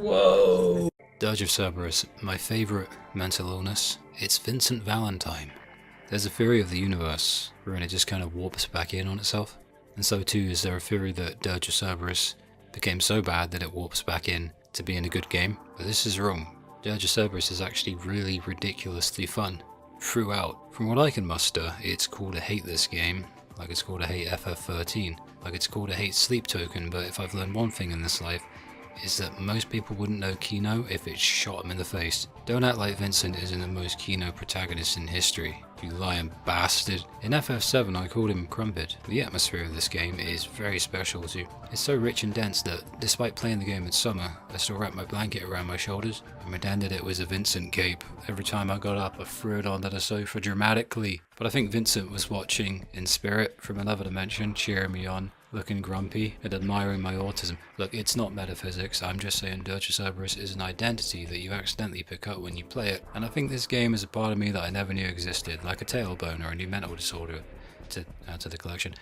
Whoa! Dirge of Cerberus, my favourite mental illness. It's Vincent Valentine. There's a theory of the universe wherein it just kind of warps back in on itself. And so too is there a theory that Dirge of Cerberus became so bad that it warps back in to being a good game. But this is wrong. Dirge of Cerberus is actually really ridiculously fun throughout. From what I can muster, it's cool to hate this game, like it's cool to hate FF13, like it's cool to hate Sleep Token, but if I've learned one thing in this life, is that most people wouldn't know Kino if it shot them in the face. Don't act like Vincent isn't the most Kino protagonist in history, you lying bastard. In FF7 I called him Crumpet. The atmosphere of this game is very special too. It's so rich and dense that, despite playing the game in summer, I still wrapped my blanket around my shoulders and pretended it was a Vincent cape. Every time I got up I threw it onto the sofa dramatically. But I think Vincent was watching in spirit from another dimension, cheering me on, looking grumpy and admiring my autism. Look, it's not metaphysics, I'm just saying Dirge of Cerberus is an identity that you accidentally pick up when you play it, and I think this game is a part of me that I never knew existed, like a tailbone or a new mental disorder to add to the collection.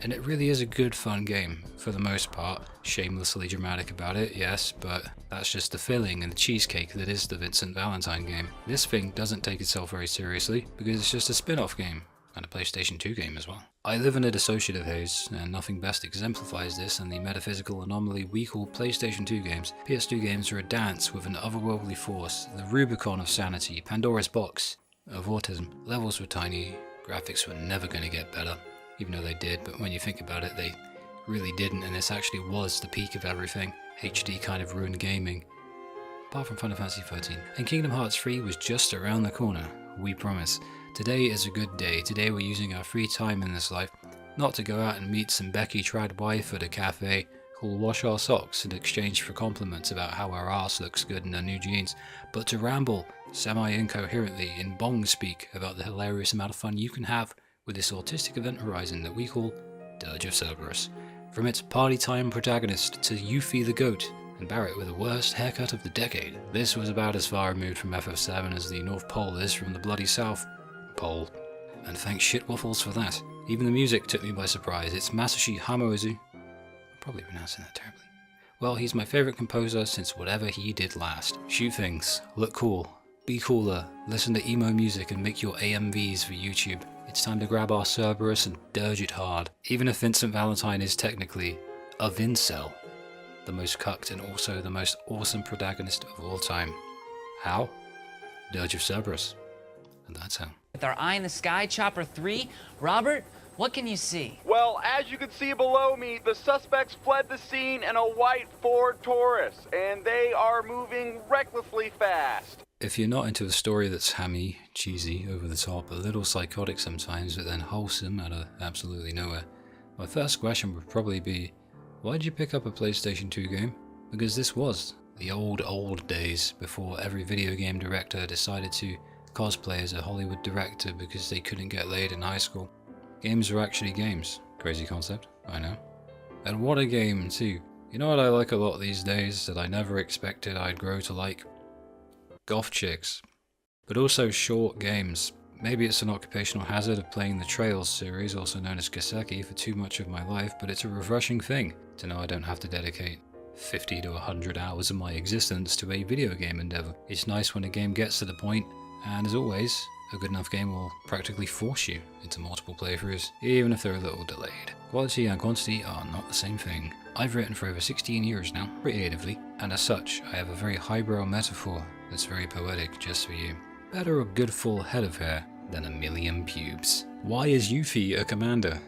And it really is a good fun game, for the most part. Shamelessly dramatic about it, yes, but that's just the filling and the cheesecake that is the Vincent Valentine game. This thing doesn't take itself very seriously, because it's just a spin-off game. And a PlayStation 2 game as well. I live in a dissociative haze, and nothing best exemplifies this than the metaphysical anomaly we call PlayStation 2 games. PS2 games are a dance with an otherworldly force, the Rubicon of sanity, Pandora's box of autism. Levels were tiny, graphics were never going to get better, even though they did, but when you think about it, they really didn't, and this actually was the peak of everything. HD kind of ruined gaming, apart from Final Fantasy 13. And Kingdom Hearts 3 was just around the corner, we promise. Today is a good day. Today we're using our free time in this life, not to go out and meet some Becky trad wife at a cafe who'll wash our socks in exchange for compliments about how our arse looks good in our new jeans, but to ramble semi-incoherently in bong speak about the hilarious amount of fun you can have with this autistic event horizon that we call Dirge of Cerberus. From its party time protagonist to Yuffie the goat, and Barrett with the worst haircut of the decade. This was about as far removed from FF7 as the North Pole is from the bloody South Pole, and thank shit waffles for that. Even the music took me by surprise. It's Masashi Hamauzu. I'm probably pronouncing that terribly. Well, he's my favourite composer since whatever he did last. Shoot things, look cool, be cooler, listen to emo music and make your AMVs for YouTube. It's time to grab our Cerberus and dirge it hard. Even if Vincent Valentine is technically a vincel, the most cucked and also the most awesome protagonist of all time. How? Dirge of Cerberus. And that's how. With our eye in the sky, Chopper 3, Robert, what can you see? Well, as you can see below me, the suspects fled the scene in a white Ford Taurus, and they are moving recklessly fast. If you're not into a story that's hammy, cheesy, over the top, a little psychotic sometimes, but then wholesome out of absolutely nowhere, my first question would probably be, why did you pick up a PlayStation 2 game? Because this was the old days before every video game director decided to cosplay as a Hollywood director because they couldn't get laid in high school. Games were actually games. Crazy concept, I know. And what a game too. You know what I like a lot these days that I never expected I'd grow to like? Goth chicks. But also short games. Maybe it's an occupational hazard of playing the Trails series, also known as Kaseki, for too much of my life, but it's a refreshing thing to know I don't have to dedicate 50 to 100 hours of my existence to a video game endeavor. It's nice when a game gets to the point. And as always, a good enough game will practically force you into multiple playthroughs, even if they're a little delayed. Quality and quantity are not the same thing. I've written for over 16 years now, creatively, and as such, I have a very highbrow metaphor that's very poetic just for you. Better a good full head of hair than a million pubes. Why is Yuffie a commander?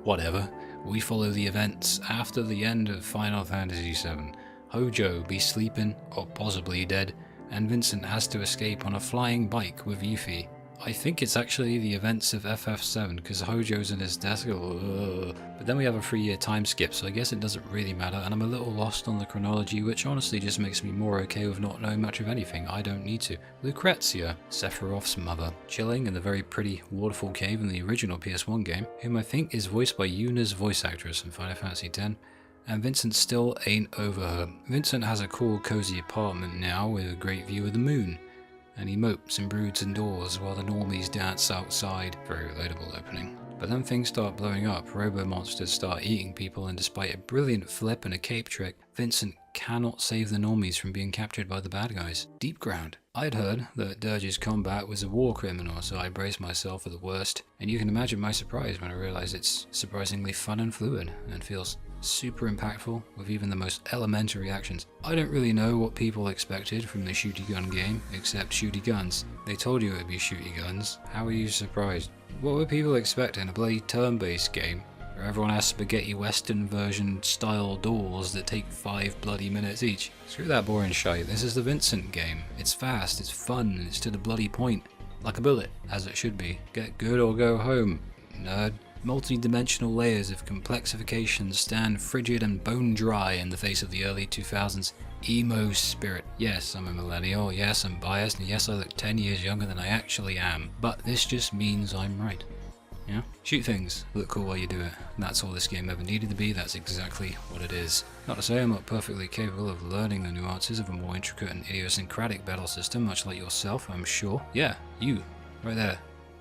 Whatever, we follow the events after the end of Final Fantasy VII. Hojo be sleeping, or possibly dead, and Vincent has to escape on a flying bike with Yuffie. I think it's actually the events of FF7 because Hojo's in his desk. But then we have a 3-year time skip, so I guess it doesn't really matter, and I'm a little lost on the chronology, which honestly just makes me more okay with not knowing much of anything. I don't need to. Lucrecia, Sephiroth's mother, chilling in the very pretty waterfall cave in the original PS1 game, whom I think is voiced by Yuna's voice actress in Final Fantasy X. And Vincent still ain't over her. Vincent has a cool cozy apartment now with a great view of the moon, and he mopes and broods indoors while the normies dance outside. Very relatable opening. But then things start blowing up, robo-monsters start eating people, and despite a brilliant flip and a cape trick, Vincent cannot save the normies from being captured by the bad guys. Deepground. I'd heard that Dirge's combat was a war criminal, so I braced myself for the worst, and you can imagine my surprise when I realized it's surprisingly fun and fluid, and feels super impactful with even the most elementary actions. I don't really know what people expected from the shooty gun game, except shooty guns. They told you it would be shooty guns. How are you surprised? What would people expect in a bloody turn-based game, where everyone has spaghetti western version style duels that take 5 bloody minutes each? Screw that boring shite, this is the Vincent game. It's fast, it's fun, and it's to the bloody point. Like a bullet, as it should be. Get good or go home, nerd. Multi-dimensional layers of complexification stand frigid and bone dry in the face of the early 2000s emo spirit. Yes, I'm a millennial, yes, I'm biased, and yes, I look 10 years younger than I actually am. But this just means I'm right. Yeah? Shoot things, look cool while you do it. That's all this game ever needed to be, that's exactly what it is. Not to say I'm not perfectly capable of learning the nuances of a more intricate and idiosyncratic battle system, much like yourself, I'm sure. Yeah, you, right there.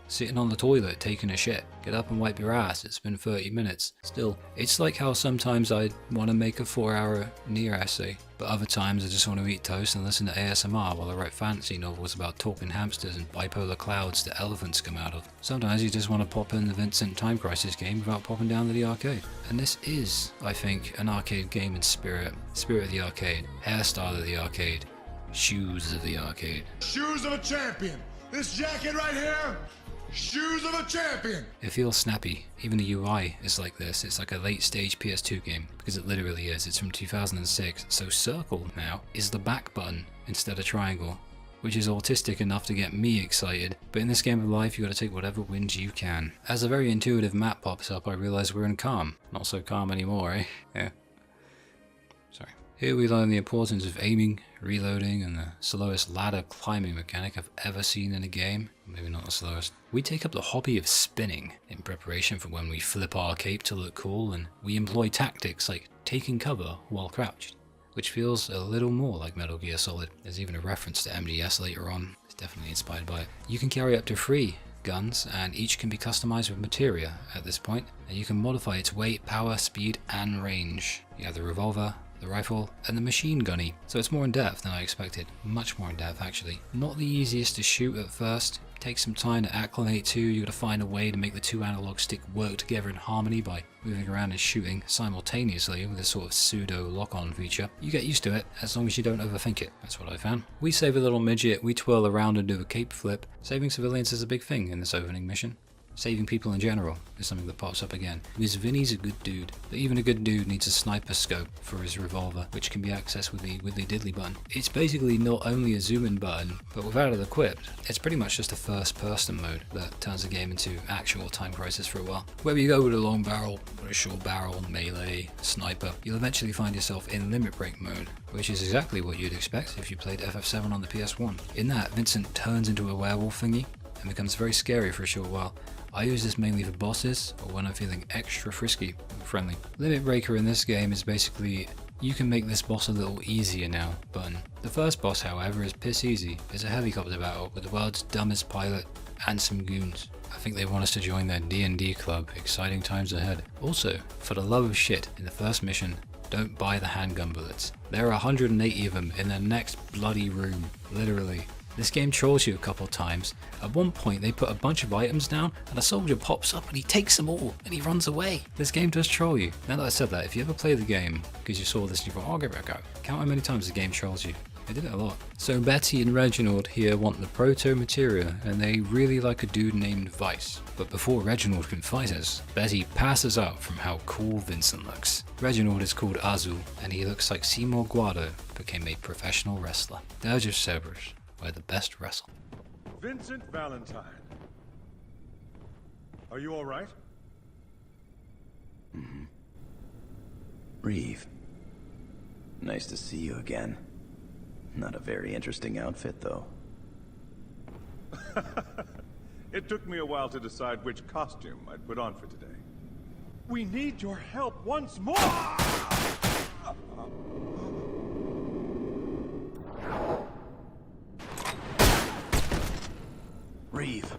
Sitting on the toilet, taking a shit. Get up and wipe your ass, it's been 30 minutes. Still, it's like how sometimes I want to make a 4-hour Nier essay, but other times I just want to eat toast and listen to ASMR while I write fantasy novels about talking hamsters and bipolar clouds that elephants come out of. Sometimes you just want to pop in the Vincent Time Crisis game without popping down to the arcade. And this is, I think, an arcade game in spirit. Spirit of the arcade, hairstyle of the arcade, shoes of the arcade. Shoes of a champion! This jacket right here! Shoes of a champion! It feels snappy. Even the UI is like this. It's like a late stage PS2 game, because it literally is. It's from 2006, so circle now is the back button instead of triangle, which is autistic enough to get me excited. But in this game of life, you gotta take whatever wins you can. As a very intuitive map pops up, I realize we're in calm. Not so calm anymore, eh? Yeah. Sorry. Here we learn the importance of aiming, reloading, and the slowest ladder climbing mechanic I've ever seen in a game. Maybe not the slowest. We take up the hobby of spinning in preparation for when we flip our cape to look cool, and we employ tactics like taking cover while crouched, which feels a little more like Metal Gear Solid. There's even a reference to MDS later on. It's definitely inspired by it. You can carry up to 3 guns, and each can be customized with materia at this point, and you can modify its weight, power, speed, and range. You have the revolver, the rifle, and the machine gunny. So it's more in depth than I expected. Much more in depth, actually. Not the easiest to shoot at first. Takes some time to acclimate to. You gotta find a way to make the 2 analog stick work together in harmony by moving around and shooting simultaneously with a sort of pseudo lock-on feature. You get used to it as long as you don't overthink it. That's what I found. We save a little midget, we twirl around and do a cape flip. Saving civilians is a big thing in this opening mission. Saving people in general is something that pops up again. Because Vinny's a good dude, but even a good dude needs a sniper scope for his revolver, which can be accessed with the widdly diddly button. It's basically not only a zoom in button, but without it equipped, it's pretty much just a first person mode that turns the game into actual Time Crisis for a while. Whether you go with a long barrel, or a short barrel, melee, sniper, you'll eventually find yourself in limit break mode, which is exactly what you'd expect if you played FF7 on the PS1. In that, Vincent turns into a werewolf thingy, and becomes very scary for a short while. I use this mainly for bosses, or when I'm feeling extra frisky and friendly. Limit Breaker in this game is basically, you can make this boss a little easier now button. The first boss, however, is piss easy. It's a helicopter battle with the world's dumbest pilot and some goons. I think they want us to join their D&D club. Exciting times ahead. Also, for the love of shit, in the first mission, don't buy the handgun bullets. There are 180 of them in the next bloody room, literally. This game trolls you a couple times. At one point they put a bunch of items down and a soldier pops up and he takes them all and he runs away. This game does troll you. Now that I said that, if you ever play the game because you saw this and you thought, I'll give it a go, count how many times the game trolls you. They did it a lot. So Betty and Reginald here want the proto-materia and they really like a dude named Vice. But before Reginald can fight us, Betty passes out from how cool Vincent looks. Reginald is called Azul and he looks like Seymour Guado became a professional wrestler. Dirge of Cerberus, where the best wrestle. Vincent Valentine. Are you alright? Reeve. Nice to see you again. Not a very interesting outfit, though. It took me a while to decide which costume I'd put on for today. We need your help once more! Reeve.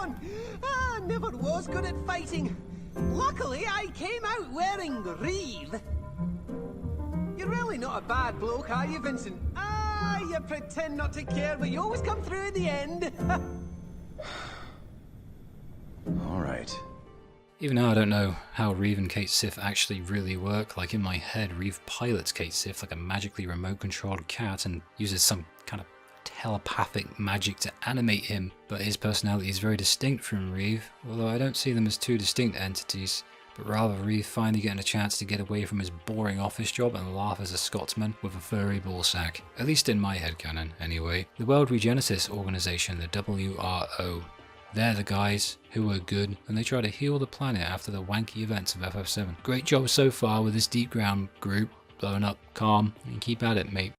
on! I never was good at fighting. Luckily, I came out wearing Reeve. You're really not a bad bloke, are you, Vincent? Ah, you pretend not to care, but you always come through in the end. Alright. Even now I don't know how Reeve and Cait's Sith actually really work. Like in my head, Reeve pilots Cait's Sith like a magically remote-controlled cat and uses some kind of telepathic magic to animate him, but his personality is very distinct from Reeve, although I don't see them as two distinct entities, but rather Reeve finally getting a chance to get away from his boring office job and laugh as a Scotsman with a furry ballsack. At least in my headcanon, anyway. The World Regenesis Organization, the WRO, they're the guys who are good, and they try to heal the planet after the wanky events of FF7. Great job so far with this deepground group, blowing up calm, and keep at it, mate.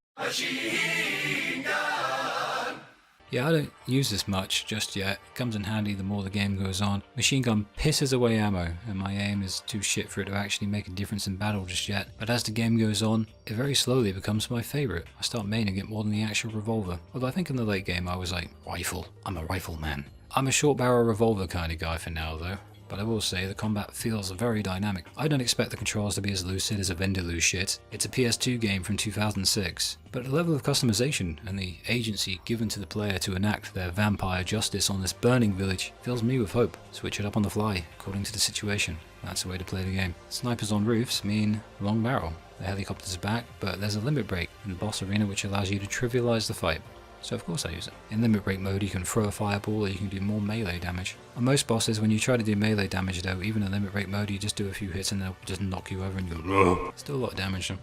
Yeah, I don't use this much just yet. It comes in handy the more the game goes on. Machine gun pisses away ammo, and my aim is too shit for it to actually make a difference in battle just yet. But as the game goes on, it very slowly becomes my favourite. I start maining it more than the actual revolver. Although I think in the late game I was like, rifle, I'm a rifleman. I'm a short barrel revolver kind of guy for now though. But I will say the combat feels very dynamic. I don't expect the controls to be as lucid as a Vindaloo shit. It's a PS2 game from 2006. But the level of customization and the agency given to the player to enact their vampire justice on this burning village fills me with hope. Switch it up on the fly, according to the situation. That's the way to play the game. Snipers on roofs mean long barrel. The helicopter's back, but there's a limit break in the boss arena which allows you to trivialize the fight. So of course I use it. In limit break mode you can throw a fireball or you can do more melee damage. On most bosses when you try to do melee damage though, even in limit break mode you just do a few hits and they'll just knock you over and you go, still a lot of damage though.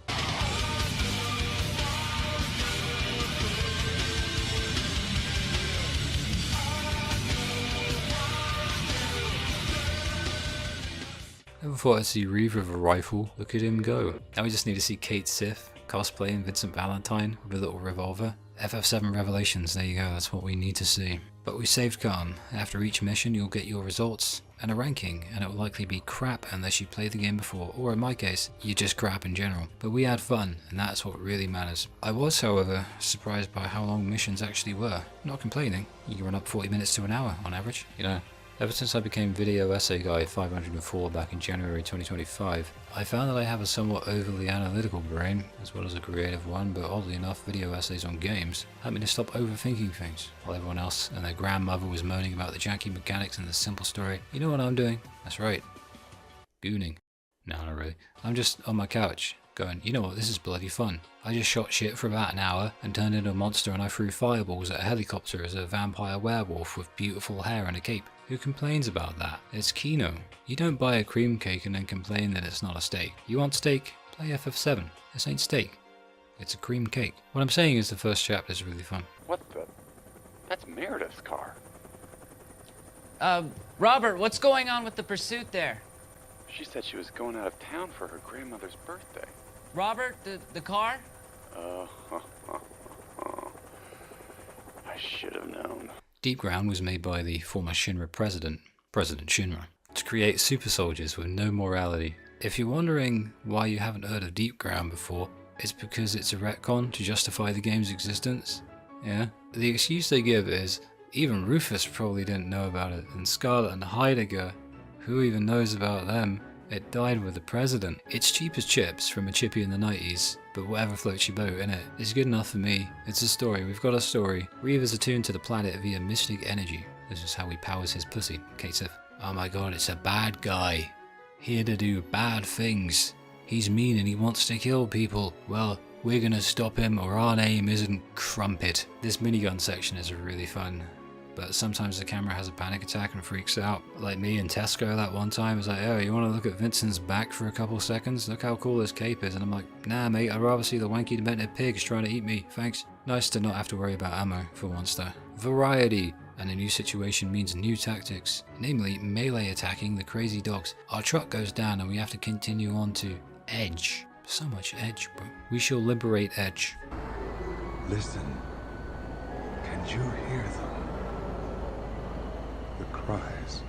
Never thought I'd see Reeve with a rifle, look at him go. Now we just need to see Cait's Sith cosplaying Vincent Valentine with a little revolver. FF7 Revelations, there you go, that's what we need to see. But we saved calm. After each mission you'll get your results and a ranking, and it will likely be crap unless you played the game before, or in my case, you're just crap in general. But we had fun, and that's what really matters. I was, however, surprised by how long missions actually were. Not complaining, you can run up 40 minutes to an hour on average, you know. Ever since I became Video Essay Guy 504 back in January 2025, I found that I have a somewhat overly analytical brain, as well as a creative one, but oddly enough video essays on games helped me to stop overthinking things. While everyone else and their grandmother was moaning about the janky mechanics and the simple story, you know what I'm doing? That's right. Gooning. No, not really. I'm just on my couch, going, you know what, this is bloody fun. I just shot shit for about an hour and turned into a monster and I threw fireballs at a helicopter as a vampire werewolf with beautiful hair and a cape. Who complains about that? It's Kino. You don't buy a cream cake and then complain that it's not a steak. You want steak? Play FF7. This ain't steak. It's a cream cake. What I'm saying is the first chapter is really fun. What the? That's Meredith's car. Robert, what's going on with the pursuit there? She said she was going out of town for her grandmother's birthday. Robert, the car? I should have known. Deepground was made by the former Shinra president, President Shinra, to create super soldiers with no morality. If you're wondering why you haven't heard of Deepground before, it's because it's a retcon to justify the game's existence. Yeah? The excuse they give is, even Rufus probably didn't know about it, and Scarlet and Heidegger, who even knows about them? It died with the president. It's cheap as chips from a chippy in the 90s, but whatever floats your boat, innit? It's good enough for me. It's a story, we've got a story. Reeve is attuned to the planet via mystic energy. This is how he powers his pussy, Cait Sith. Oh my god, it's a bad guy. Here to do bad things. He's mean and he wants to kill people. Well, we're gonna stop him or our name isn't Crumpet. This minigun section is really fun. But sometimes the camera has a panic attack and freaks out. Like me and Tesco that one time was like, oh, you want to look at Vincent's back for a couple seconds? Look how cool his cape is. And I'm like, nah mate, I'd rather see the wanky demented pigs trying to eat me, thanks. Nice to not have to worry about ammo for once though. Variety. And a new situation means new tactics. Namely, melee attacking the crazy dogs. Our truck goes down and we have to continue on to Edge. So much Edge, bro. We shall liberate Edge. Listen. Can you hear them? The cries.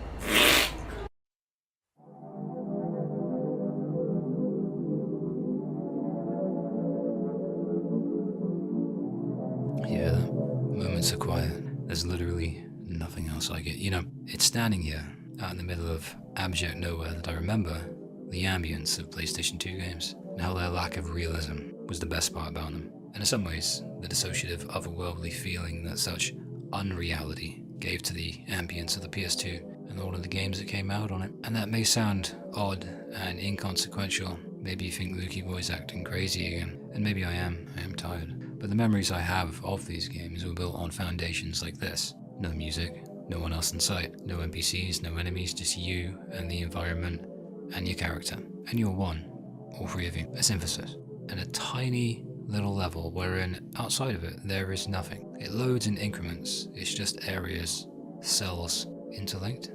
Yeah, moments are quiet. There's literally nothing else like it. You know, it's standing here, out in the middle of abject nowhere, that I remember the ambience of PlayStation 2 games, and how their lack of realism was the best part about them. And in some ways, the dissociative, otherworldly feeling that such unreality gave to the ambience of the PS2 and all of the games that came out on it. And that may sound odd and inconsequential. Maybe you think Lukey Boy's acting crazy again, and maybe I am tired. But the memories I have of these games were built on foundations like this. No music, no one else in sight, no NPCs, no enemies, just you and the environment and your character. And you're one, all three of you, a synthesis. And a tiny little level wherein outside of it there is nothing. It loads in increments, it's just areas, cells, interlinked.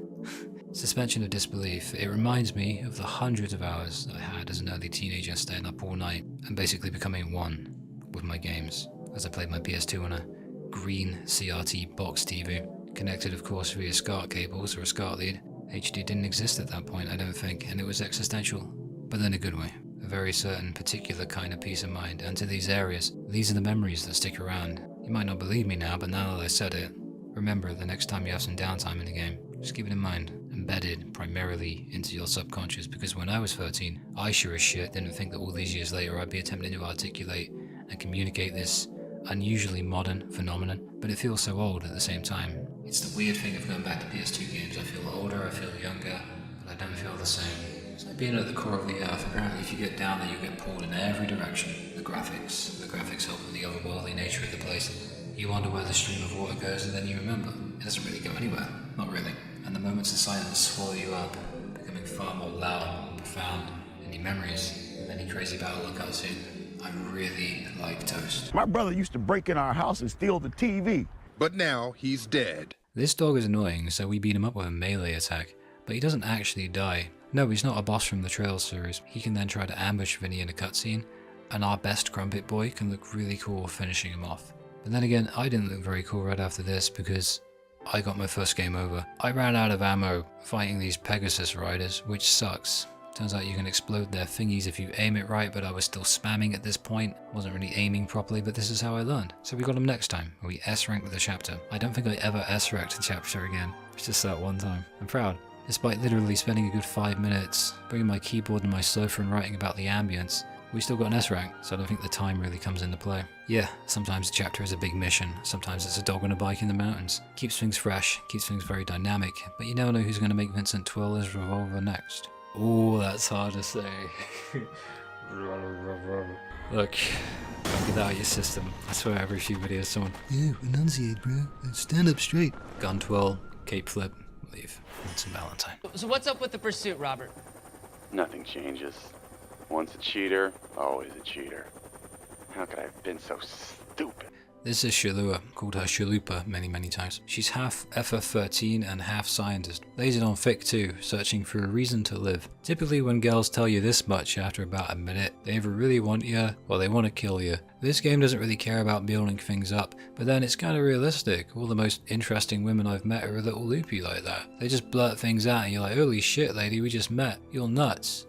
Suspension of disbelief. It reminds me of the hundreds of hours that I had as an early teenager staying up all night and basically becoming one with my games as I played my PS2 on a green CRT box TV, connected of course via SCART cables or a SCART lead. HD didn't exist at that point, I don't think, and it was existential, but in a good way. A very certain particular kind of peace of mind, and to these areas, these are the memories that stick around. You might not believe me now, but now that I said it, remember the next time you have some downtime in the game, just keep it in mind, embedded primarily into your subconscious, because when I was 13, I sure as shit didn't think that all these years later I'd be attempting to articulate and communicate this unusually modern phenomenon, but it feels so old at the same time. It's the weird thing of going back to PS2 games. I feel older, I feel younger, but I don't feel the same. It's like being at the core of the earth. Apparently if you get down there you get pulled in every direction. The graphics help with the otherworldly nature of the place. You wonder where the stream of water goes and then you remember. It doesn't really go anywhere, not really. And the moments of silence swallow you up, becoming far more loud and profound. Any memories of any crazy battle or cutscene. I really like Toast. My brother used to break in our house and steal the TV. But now he's dead. This dog is annoying, so we beat him up with a melee attack, but he doesn't actually die. No, he's not a boss from the Trails series. He can then try to ambush Vinny in a cutscene, and our best Grumpet boy can look really cool finishing him off. But then again, I didn't look very cool right after this because I got my first game over. I ran out of ammo fighting these Pegasus riders, which sucks. Turns out you can explode their thingies if you aim it right, but I was still spamming at this point. Wasn't really aiming properly, but this is how I learned. So we got them next time, where we S-ranked the chapter. I don't think I ever S-ranked a chapter again. It's just that one time. I'm proud. Despite literally spending a good 5 minutes bringing my keyboard and my sofa and writing about the ambience, we still got an S-rank, so I don't think the time really comes into play. Yeah, sometimes a chapter is a big mission, sometimes it's a dog on a bike in the mountains. Keeps things fresh, keeps things very dynamic, but you never know who's going to make Vincent twirl his revolver next. Oh, that's hard to say. Look, get that out of your system. I swear every few videos someone, enunciate bro, stand up straight. Gun twirl, cape flip, leave. It's a Valentine. So what's up with the pursuit, Robert? Nothing changes. Once a cheater, always a cheater. How could I have been so stupid? This is Shalua, called her Shalupa many times. She's half FF13 and half scientist. Lays it on thick too, searching for a reason to live. Typically when girls tell you this much after about a minute, they either really want you or they want to kill you. This game doesn't really care about building things up, but then it's kind of realistic. All the most interesting women I've met are a little loopy like that. They just blurt things out and you're like, holy shit lady, we just met. You're nuts.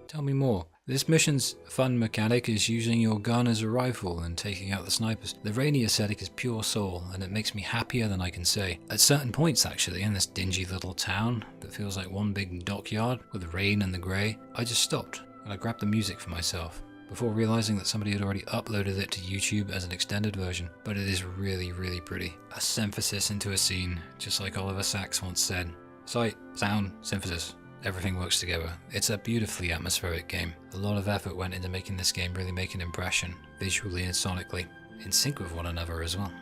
Tell me more. This mission's fun mechanic is using your gun as a rifle and taking out the snipers. The rainy aesthetic is pure soul, and it makes me happier than I can say. At certain points actually, in this dingy little town that feels like one big dockyard with the rain and the grey, I just stopped and I grabbed the music for myself, before realizing that somebody had already uploaded it to YouTube as an extended version. But it is really pretty. A synthesis into a scene, just like Oliver Sacks once said. Sight, sound, synthesis. Everything works together. It's a beautifully atmospheric game. A lot of effort went into making this game really make an impression, visually and sonically, in sync with one another as well.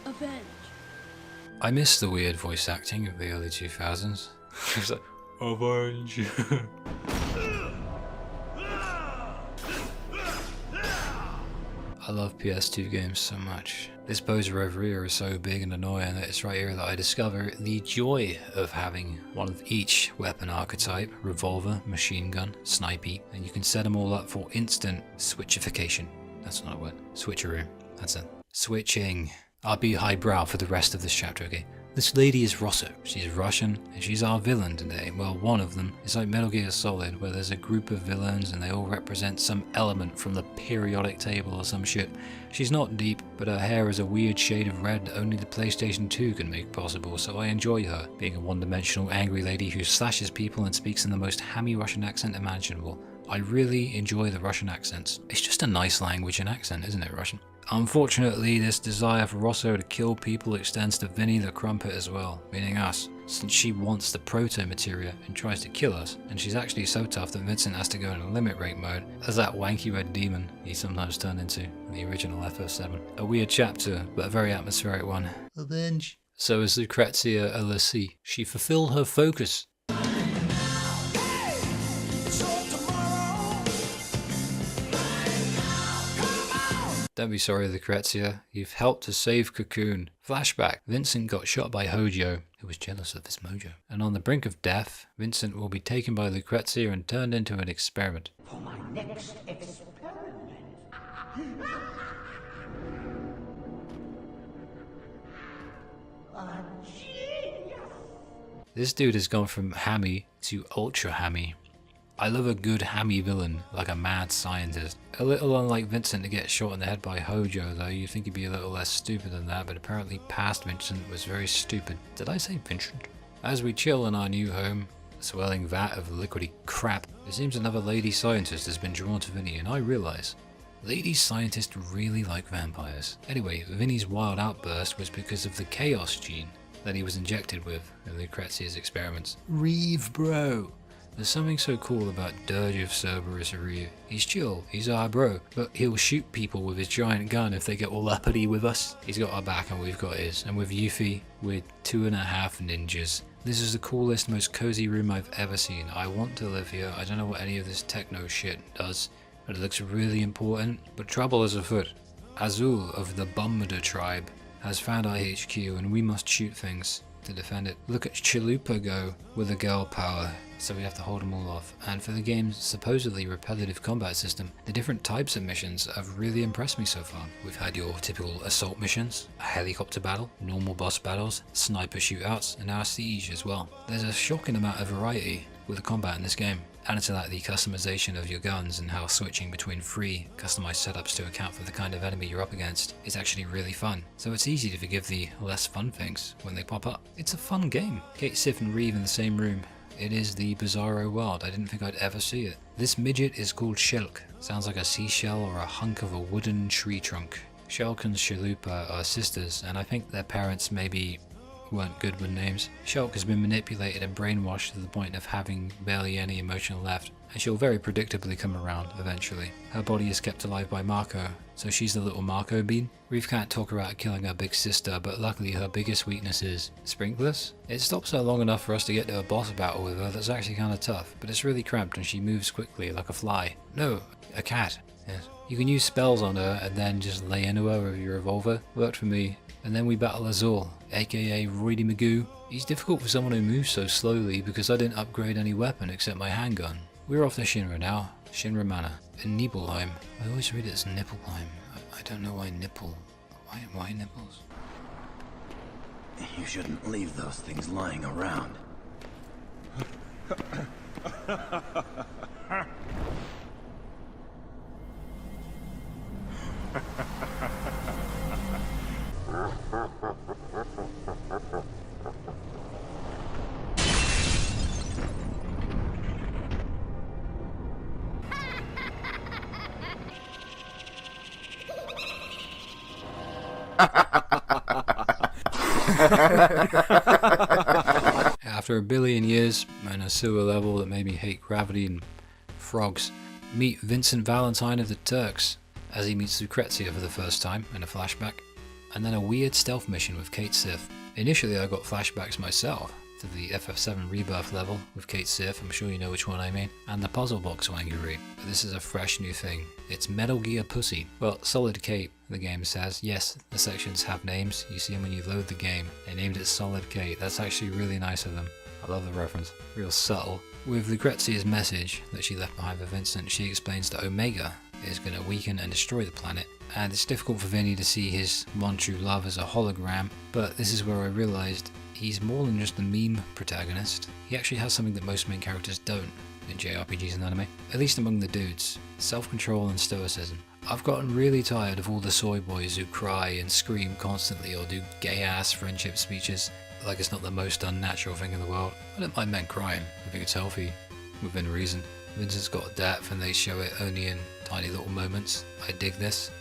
Avenge. I miss the weird voice acting of the early 2000s. It's like, avenge. I love PS2 games so much. This poser over here is so big and annoying that it's right here that I discover the joy of having one of each weapon archetype, revolver, machine gun, snipey, and you can set them all up for instant switchification. That's not a word. Switcheroo. That's it. Switching. I'll be highbrow for the rest of this chapter, okay? This lady is Rosso. She's Russian, and she's our villain today. Well, one of them. It's like Metal Gear Solid, where there's a group of villains and they all represent some element from the periodic table or some shit. She's not deep, but her hair is a weird shade of red that only the PlayStation 2 can make possible, so I enjoy her, being a one-dimensional angry lady who slashes people and speaks in the most hammy Russian accent imaginable. I really enjoy the Russian accents. It's just a nice language and accent, isn't it, Russian? Unfortunately, this desire for Rosso to kill people extends to Vinny the Crumpet as well, meaning us, since she wants the proto-materia and tries to kill us, and she's actually so tough that Vincent has to go into limit break mode as that wanky red demon he sometimes turned into in the original FF7. A weird chapter, but a very atmospheric one. Avenge. So is Lucrecia a lessee. She fulfilled her focus. Don't be sorry, Lucrecia. You've helped to save Cocoon. Flashback. Vincent got shot by Hojo, who was jealous of his mojo. And on the brink of death, Vincent will be taken by Lucrecia and turned into an experiment. For my next experiment. A genius! This dude has gone from hammy to ultra hammy. I love a good hammy villain, like a mad scientist. A little unlike Vincent to get shot in the head by Hojo though, you'd think he'd be a little less stupid than that, but apparently past Vincent was very stupid. Did I say Vincent? As we chill in our new home, a swelling vat of liquidy crap, it seems another lady scientist has been drawn to Vinny, and I realise lady scientists really like vampires. Anyway, Vinny's wild outburst was because of the chaos gene that he was injected with in Lucrecia's experiments. Reeve, bro! There's something so cool about Dirge of Cerberus Reeve. He's chill, he's our bro, but he'll shoot people with his giant gun if they get all uppity with us. He's got our back and we've got his. And with Yuffie, we're 2.5 ninjas. This is the coolest, most cozy room I've ever seen. I want to live here. I don't know what any of this techno shit does, but it looks really important. But trouble is afoot. Azul of the Bumder tribe has found our HQ and we must shoot things to defend it. Look at Chalupa go with a girl power, so we have to hold them all off. And for the game's supposedly repetitive combat system, the different types of missions have really impressed me so far. We've had your typical assault missions, a helicopter battle, normal boss battles, sniper shootouts, and now a siege as well. There's a shocking amount of variety with the combat in this game. Added to that, the customization of your guns and how switching between free, customized setups to account for the kind of enemy you're up against is actually really fun. So it's easy to forgive the less fun things when they pop up. It's a fun game. Cait, Sith and Reeve in the same room. It is the bizarro world. I didn't think I'd ever see it. This midget is called Shulk. Sounds like a seashell or a hunk of a wooden tree trunk. Shulk and Chalupa are sisters, and I think their parents maybe weren't good with names. Shulk has been manipulated and brainwashed to the point of having barely any emotion left, and she'll very predictably come around eventually. Her body is kept alive by Marco, so she's the little Marco bean. Reeve can't talk her out of killing her big sister, but luckily her biggest weakness is sprinklers. It stops her long enough for us to get to a boss battle with her that's actually kind of tough, but it's really cramped and she moves quickly like a fly. No, a cat. Yes. You can use spells on her and then just lay into her with your revolver. Worked for me. And then we battle Azul, aka Roidy Magoo. He's difficult for someone who moves so slowly because I didn't upgrade any weapon except my handgun. We're off to Shinra now, Shinra Manor, in Nibelheim. I always read it as Nibelheim. I don't know why nipple. Why nipples? You shouldn't leave those things lying around. After a billion years and a sewer level that made me hate gravity and frogs, meet Vincent Valentine of the Turks as he meets Lucrecia for the first time in a flashback, and then a weird stealth mission with Cait Sith. Initially I got flashbacks myself to the FF7 Rebirth level with Cait Sith, I'm sure you know which one I mean, and the puzzle box wangery, but this is a fresh new thing. It's Metal Gear Pussy. Well, Solid Cait, the game says. Yes, the sections have names, you see them when you load the game. They named it Solid Cait, that's actually really nice of them. I love the reference, real subtle. With Lucrecia's message that she left behind for Vincent, she explains that Omega is going to weaken and destroy the planet, and it's difficult for Vinny to see his one true love as a hologram, but this is where I realised he's more than just the meme protagonist. He actually has something that most main characters don't in JRPGs and anime, at least among the dudes: self-control and stoicism. I've gotten really tired of all the soy boys who cry and scream constantly or do gay-ass friendship speeches like it's not the most unnatural thing in the world. I don't mind men crying, I think it's healthy, within reason. Vincent's got depth and they show it only in tiny little moments. I dig this.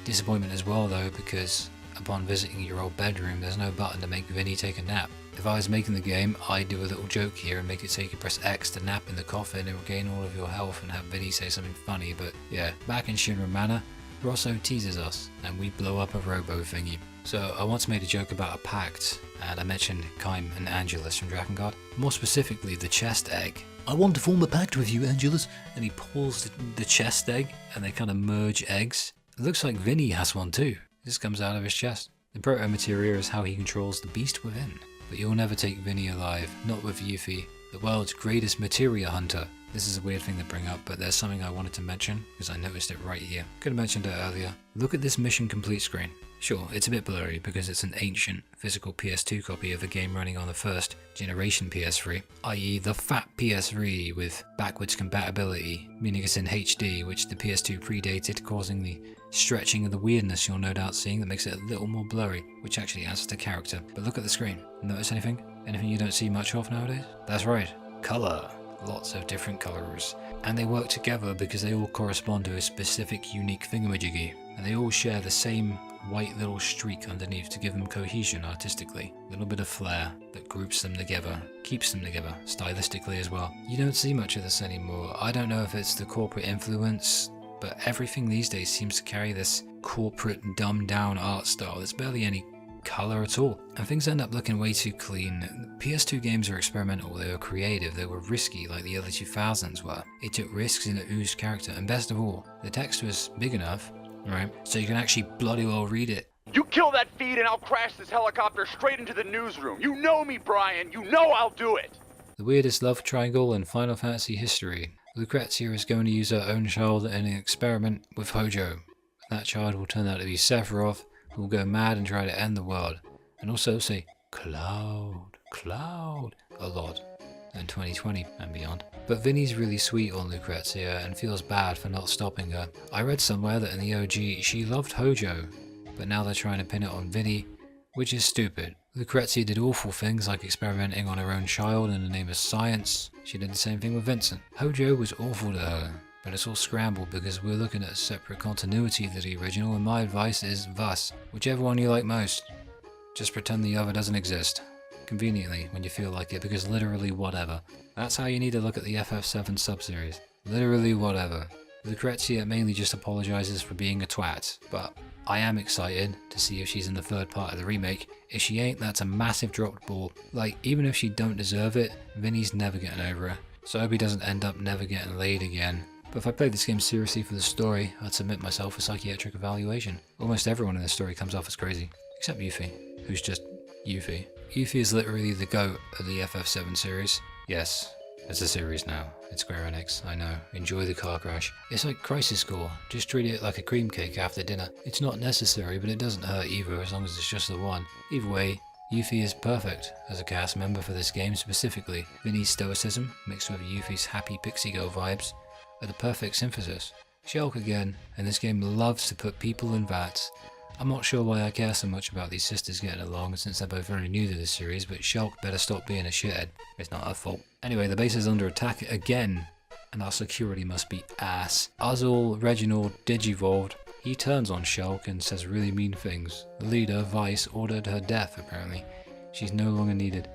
Disappointment as well though, because upon visiting your old bedroom there's no button to make Vinny take a nap. If I was making the game, I'd do a little joke here and make it so you could press X to nap in the coffin and regain all of your health and have Vinny say something funny, but yeah, back in Shinra Manor, Rosso teases us and we blow up a robo thingy. So I once made a joke about a pact, and I mentioned Kaim and Angelus from Drakengard, more specifically the chest egg. I want to form a pact with you, Angelus, and he pulls the chest egg and they kind of merge eggs. It looks like Vinny has one too. This comes out of his chest. The proto-materia is how he controls the beast within. But you'll never take Vinny alive, not with Yuffie, the world's greatest materia hunter. This is a weird thing to bring up, but there's something I wanted to mention, because I noticed it right here. Could have mentioned it earlier. Look at this mission complete screen. Sure, it's a bit blurry because it's an ancient physical PS2 copy of a game running on the first generation PS3, i.e. the fat PS3 with backwards compatibility, meaning it's in HD, which the PS2 predated, causing the stretching and the weirdness you're no doubt seeing that makes it a little more blurry, which actually adds to character. But look at the screen. Notice anything? Anything you don't see much of nowadays? That's right, colour. Lots of different colours. And they work together because they all correspond to a specific unique thingamajiggy, and they all share the same white little streak underneath to give them cohesion artistically. A little bit of flair that groups them together, keeps them together stylistically as well. You don't see much of this anymore. I don't know if it's the corporate influence, but everything these days seems to carry this corporate dumbed down art style. There's barely any colour at all, and things end up looking way too clean. PS2 games are experimental, they were creative, they were risky like the early 2000s were. It took risks and it oozed character, and best of all, the text was big enough, right, so you can actually bloody well read it. You kill that feed and I'll crash this helicopter straight into the newsroom. You know me, Brian. You know I'll do it. The weirdest love triangle in Final Fantasy history. Lucrecia is going to use her own child in an experiment with Hojo. That child will turn out to be Sephiroth, who will go mad and try to end the world, and also say Cloud, Cloud a lot in 2020 and beyond. But Vinny's really sweet on Lucrecia and feels bad for not stopping her. I read somewhere that in the OG she loved Hojo, but now they're trying to pin it on Vinny, which is stupid. Lucrecia did awful things like experimenting on her own child in the name of science. She did the same thing with Vincent. Hojo was awful to her, but it's all scrambled because we're looking at a separate continuity to the original, and my advice is thus. Whichever one you like most, just pretend the other doesn't exist. Conveniently, when you feel like it, because literally whatever. That's how you need to look at the FF7 subseries. Literally whatever. Lucrecia mainly just apologizes for being a twat, but I am excited to see if she's in the third part of the remake. If she ain't, that's a massive dropped ball. Like, even if she don't deserve it, Vinny's never getting over her. So I hope he doesn't end up never getting laid again. But if I played this game seriously for the story, I'd submit myself for psychiatric evaluation. Almost everyone in this story comes off as crazy, except Yuffie, who's just Yuffie. Yuffie is literally the GOAT of the FF7 series. Yes, it's a series now. It's Square Enix, I know. Enjoy the car crash. It's like Crisis Core, just treat it like a cream cake after dinner. It's not necessary, but it doesn't hurt either as long as it's just the one. Either way, Yuffie is perfect as a cast member for this game specifically. Vinny's stoicism, mixed with Yuffie's happy pixie girl vibes, are the perfect synthesis. Shulk again, and this game loves to put people in vats. I'm not sure why I care so much about these sisters getting along since they're both very new to this series, but Shulk better stop being a shithead. It's not her fault. Anyway, the base is under attack again, and our security must be ass. Azul Reginald digivolved. He turns on Shulk and says really mean things. The leader, Vice, ordered her death apparently. She's no longer needed.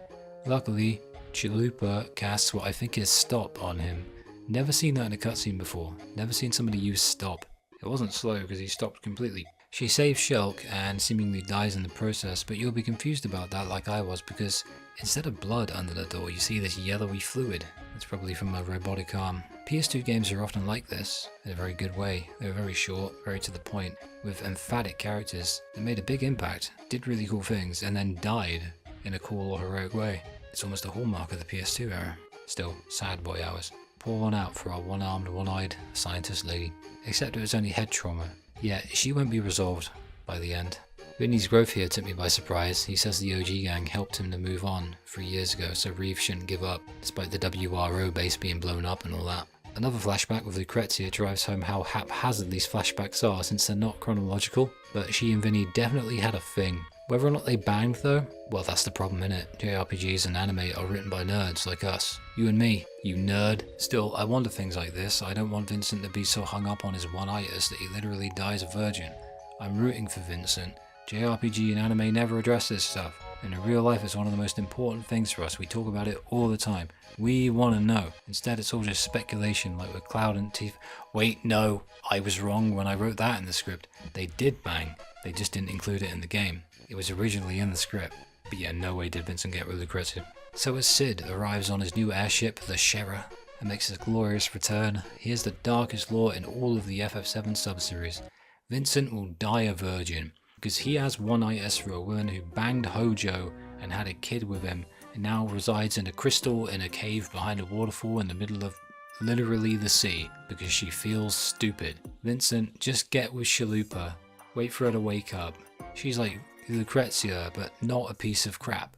Luckily, Chalupa casts what I think is stop on him. Never seen that in a cutscene before. Never seen somebody use stop. It wasn't slow because he stopped completely. She saves Shulk and seemingly dies in the process, but you'll be confused about that like I was because instead of blood under the door you see this yellowy fluid. It's probably from a robotic arm. PS2 games are often like this, in a very good way. They were very short, very to the point, with emphatic characters that made a big impact, did really cool things, and then died in a cool or heroic way. It's almost a hallmark of the PS2 era. Still, sad boy hours. Pour one out for our one-armed, one-eyed scientist lady. Except it was only head trauma. Yeah, she won't be resolved by the end. Vinny's growth here took me by surprise. He says the OG gang helped him to move on 3 years ago, so Reeve shouldn't give up, despite the WRO base being blown up and all that. Another flashback with Lucrecia drives home how haphazard these flashbacks are since they're not chronological, but she and Vinny definitely had a thing. Whether or not they banged though, well that's the problem innit. JRPGs and anime are written by nerds like us. You and me, you nerd. Still, I wonder things like this. I don't want Vincent to be so hung up on his one eidos that he literally dies a virgin. I'm rooting for Vincent. JRPG and anime never address this stuff. And in real life it's one of the most important things for us. We talk about it all the time. We want to know. Instead it's all just speculation like with Cloud and Teeth. Wait, no, I was wrong when I wrote that in the script. They did bang. They just didn't include it in the game. It was originally in the script. But yeah, no way did Vincent get with Lucrecia. So as Sid arrives on his new airship, the Shera, and makes his glorious return, here's the darkest lore in all of the FF7 sub-series. Vincent will die a virgin, because he has one eidos for a woman who banged Hojo and had a kid with him, and now resides in a crystal in a cave behind a waterfall in the middle of literally the sea, because she feels stupid. Vincent, just get with Chalupa. Wait for her to wake up. She's like Lucrecia, but not a piece of crap.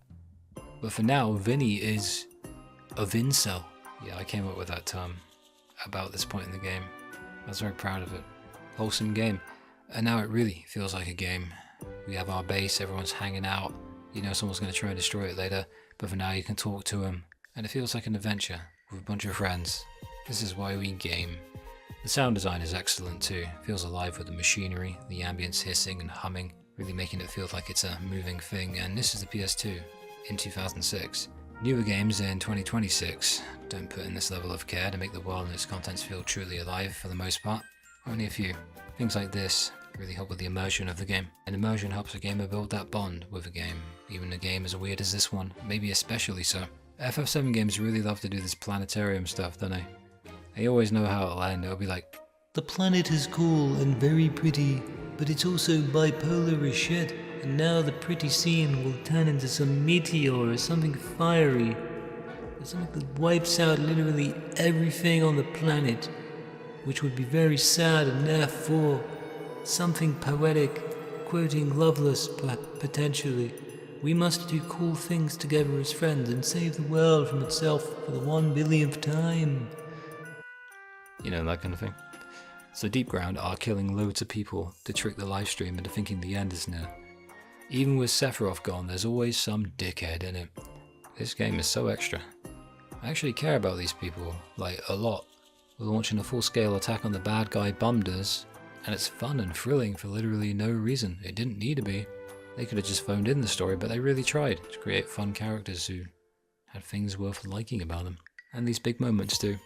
But for now, Vinny is a vincel. Yeah, I came up with that term about this point in the game. I was very proud of it. Wholesome game. And now it really feels like a game. We have our base, everyone's hanging out. You know someone's going to try and destroy it later, but for now you can talk to them. And it feels like an adventure with a bunch of friends. This is why we game. The sound design is excellent too. It feels alive with the machinery, the ambience hissing and humming, really making it feel like it's a moving thing. And this is the PS2 in 2006. Newer games in 2026 don't put in this level of care to make the world and its contents feel truly alive for the most part. Only a few. Things like this really help with the immersion of the game. And immersion helps a gamer build that bond with a game. Even a game as weird as this one, maybe especially so. FF7 games really love to do this planetarium stuff, don't they? They always know how it'll end. It'll be like, the planet is cool and very pretty, but it's also bipolar as shit. And now the pretty scene will turn into some meteor or something fiery. Or something that wipes out literally everything on the planet. Which would be very sad and therefore something poetic, quoting Loveless potentially. We must do cool things together as friends and save the world from itself for the 1 billionth time. You know, that kind of thing. So deepground are killing loads of people to trick the livestream into thinking the end is near. Even with Sephiroth gone, there's always some dickhead in it. This game is so extra. I actually care about these people, like, a lot. We're launching a full-scale attack on the bad guy Bumders, and it's fun and thrilling for literally no reason. It didn't need to be. They could have just phoned in the story, but they really tried to create fun characters who had things worth liking about them. And these big moments too.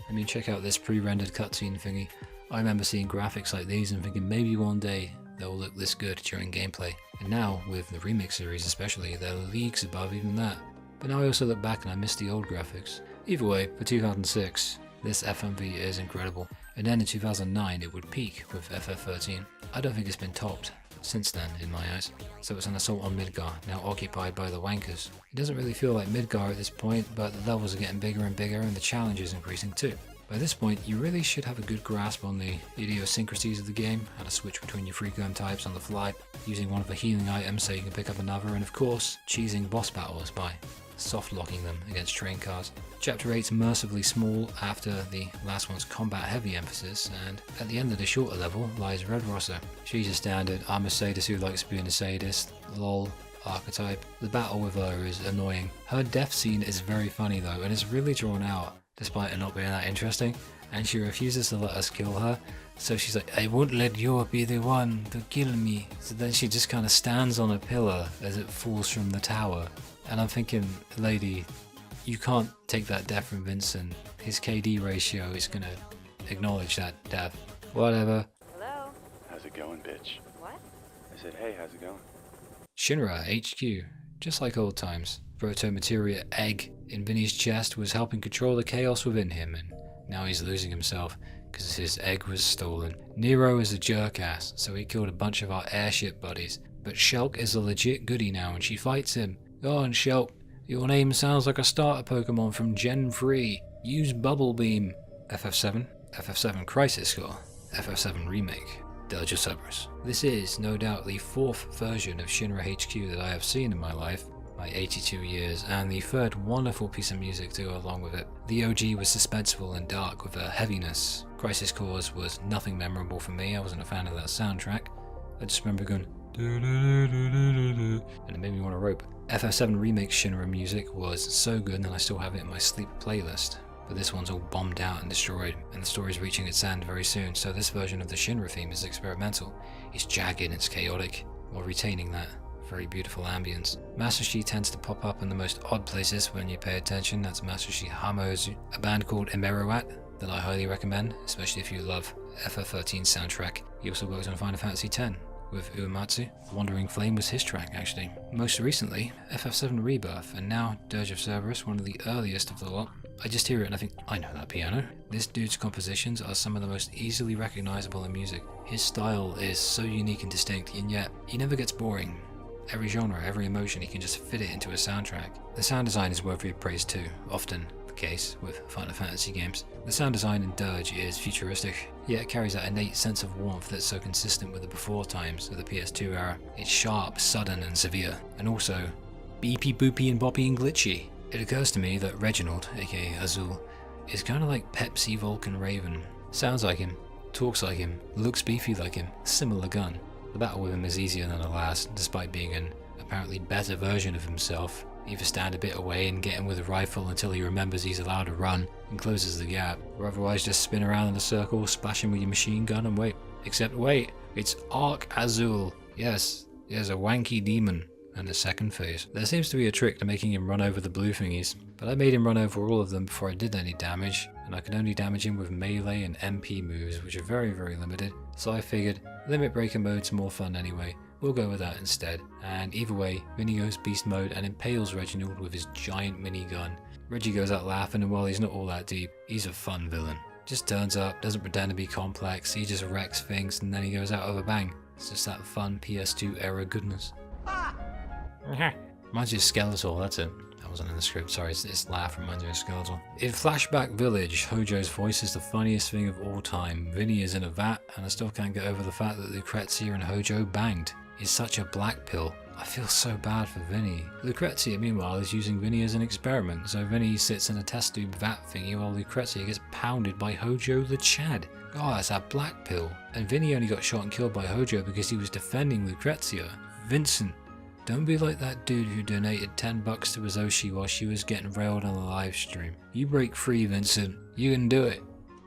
I mean, check out this pre-rendered cutscene thingy. I remember seeing graphics like these and thinking maybe one day they'll look this good during gameplay. And now, with the remix series especially, they're leagues above even that. But now I also look back and I miss the old graphics. Either way, for 2006, this FMV is incredible. And then in 2009 it would peak with FF13. I don't think it's been topped since then in my eyes. So it's an assault on Midgar, now occupied by the Wankers. It doesn't really feel like Midgar at this point, but the levels are getting bigger and bigger and the challenge is increasing too. By this point, you really should have a good grasp on the idiosyncrasies of the game, how to switch between your free gun types on the fly, using one of the healing items so you can pick up another, and of course, cheesing boss battles by soft-locking them against train cars. Chapter 8's mercifully small after the last one's combat-heavy emphasis, and at the end of the shorter level lies Red Rossa. She's a standard, I'm a sadist who likes being a sadist, lol, archetype. The battle with her is annoying. Her death scene is very funny though, and it's really drawn out, despite it not being that interesting, and she refuses to let us kill her, so she's like, I won't let you be the one to kill me. So then she just kind of stands on a pillar as it falls from the tower. And I'm thinking, lady, you can't take that death from Vincent. His KD ratio is gonna acknowledge that death. Whatever. Hello? How's it going, bitch? What? I said, hey, how's it going? Shinra HQ, just like old times. Proto-materia egg in Vinny's chest was helping control the chaos within him, and now he's losing himself because his egg was stolen. Nero is a jerk-ass, so he killed a bunch of our airship buddies. But Shulk is a legit goodie now, and she fights him. Go on, Shulk. Your name sounds like a starter Pokemon from Gen 3. Use Bubble Beam. FF7, FF7 Crisis Core, FF7 Remake. Dirge of Cerberus. This is, no doubt, the 4th version of Shinra HQ that I have seen in my life, my 82 years, and the 3rd wonderful piece of music to go along with it. The OG was suspenseful and dark with a heaviness. Crisis Cores was nothing memorable for me, I wasn't a fan of that soundtrack. I just remember going and it made me want to rope. FF7 Remake Shinra music was so good that I still have it in my sleep playlist. But this one's all bombed out and destroyed, and the story's reaching its end very soon, so this version of the Shinra theme is experimental. It's jagged, it's chaotic, while retaining that very beautiful ambience. Masashi tends to pop up in the most odd places when you pay attention. That's Masashi Hamo's a band called Emeruat that I highly recommend, especially if you love FF13's soundtrack. He also works on Final Fantasy X with Uematsu. Wandering Flame was his track, actually. Most recently, FF7 Rebirth, and now Dirge of Cerberus, one of the earliest of the lot. I just hear it and I think, I know that piano. This dude's compositions are some of the most easily recognizable in music. His style is so unique and distinct, and yet he never gets boring. Every genre, every emotion, he can just fit it into a soundtrack. The sound design is worthy of praise too, often the case with Final Fantasy games. The sound design in Dirge is futuristic, yet it carries that innate sense of warmth that's so consistent with the before times of the PS2 era. It's sharp, sudden and severe, and also beepy boopy and boppy and glitchy. It occurs to me that Reginald, aka Azul, is kind of like Pepsi Vulcan Raven. Sounds like him, talks like him, looks beefy like him, similar gun. The battle with him is easier than the last, despite being an apparently better version of himself. Either stand a bit away and get him with a rifle until he remembers he's allowed to run and closes the gap, or otherwise just spin around in a circle, splash him with your machine gun and wait. Except wait, it's Arc Azul. Yes, there's a wanky demon and a second phase. There seems to be a trick to making him run over the blue thingies, but I made him run over all of them before I did any damage, and I can only damage him with melee and MP moves, which are very limited, so I figured limit breaker mode's more fun anyway. We'll go with that instead, and either way, Vinny goes beast mode and impales Reginald with his giant minigun. Reggie goes out laughing, and while he's not all that deep, he's a fun villain. Just turns up, doesn't pretend to be complex, he just wrecks things and then he goes out with a bang. It's just that fun PS2 era goodness. Reminds you of Skeletor, that's it. That wasn't in the script, sorry, it's laugh reminds me of Skeletor. In Flashback Village, Hojo's voice is the funniest thing of all time. Vinny is in a vat, and I still can't get over the fact that Lucrecia and Hojo banged. Is such a black pill. I feel so bad for Vinny. Lucrecia, meanwhile, is using Vinny as an experiment, so Vinny sits in a test tube vat thingy while Lucrecia gets pounded by Hojo the Chad. God, that's a black pill. And Vinny only got shot and killed by Hojo because he was defending Lucrecia. Vincent, don't be like that dude who donated $10 to Azoshi while she was getting railed on the live stream. You break free, Vincent. You can do it.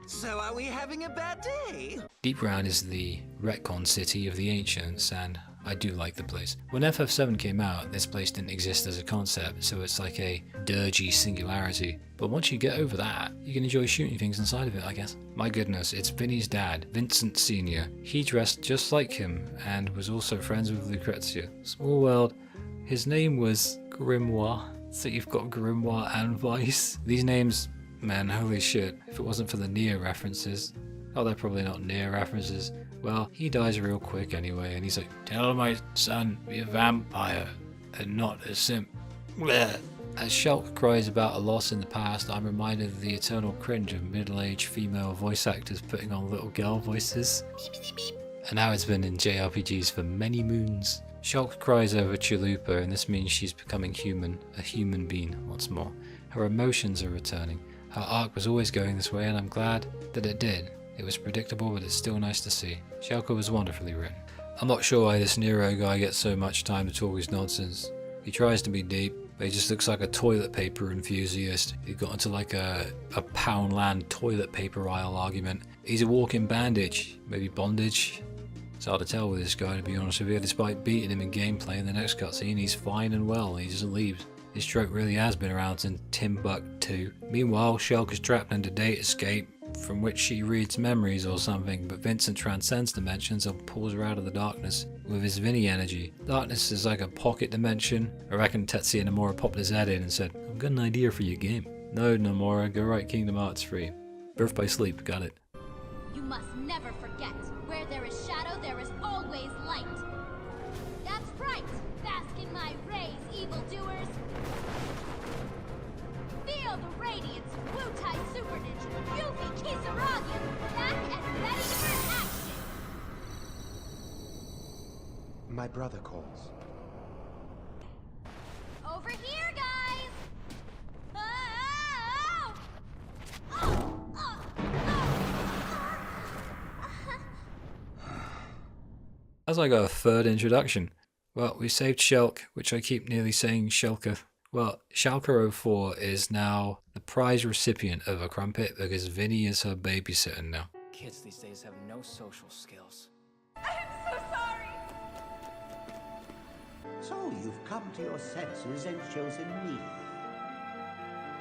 So are we having a bad day? Deepground is the retcon city of the ancients, and I do like the place. When FF7 came out, this place didn't exist as a concept, so it's like a dirgy singularity. But once you get over that, you can enjoy shooting things inside of it, I guess. My goodness, it's Vinny's dad, Vincent Sr. He dressed just like him, and was also friends with Lucrecia. Small world. His name was Grimoire, so you've got Grimoire and Vice. These names, man, holy shit, if it wasn't for the Nier references. Oh, they're probably not Nier references. Well, he dies real quick anyway, and he's like, tell my son be a vampire and not a simp. Blech. As Shulk cries about a loss in the past, I'm reminded of the eternal cringe of middle-aged female voice actors putting on little girl voices. And now it's been in JRPGs for many moons. Shulk cries over Chalupa, and this means she's becoming human, a human being once more. Her emotions are returning. Her arc was always going this way, and I'm glad that it did. It was predictable, but it's still nice to see. Shulk was wonderfully written. I'm not sure why this Nero guy gets so much time to talk his nonsense. He tries to be deep, but he just looks like a toilet paper enthusiast. He got into like a Poundland toilet paper aisle argument. He's a walking bandage, maybe bondage. It's hard to tell with this guy, to be honest with you. Despite beating him in gameplay in the next cutscene, he's fine and well. He just leaves. This trope really has been around since Timbuktu. Meanwhile, Shulk is trapped into data escape, from which she reads memories or something, but Vincent transcends dimensions and pulls her out of the darkness with his Vinny energy. Darkness is like a pocket dimension. I reckon Tetsuya Nomura popped his head in and said, I've got an idea for your game. No, Nomura, go write Kingdom Hearts 3. Birth by Sleep, got it. You must never forget, where there is shadow, there is always light. That's right! Bask in my rays, evildoers! Feel the radiance of wutai super ninja, Yuffie Kisaragi, back and ready for action! My brother calls. Over here, guys! Oh! Oh! That's like our third introduction. Well, we saved Shelk, which I keep nearly saying Shelka. Well, Shalka04 is now the prize recipient of a crumpet because Vinny is her babysitter now. Kids these days have no social skills. I'm so sorry! So you've come to your senses and chosen me.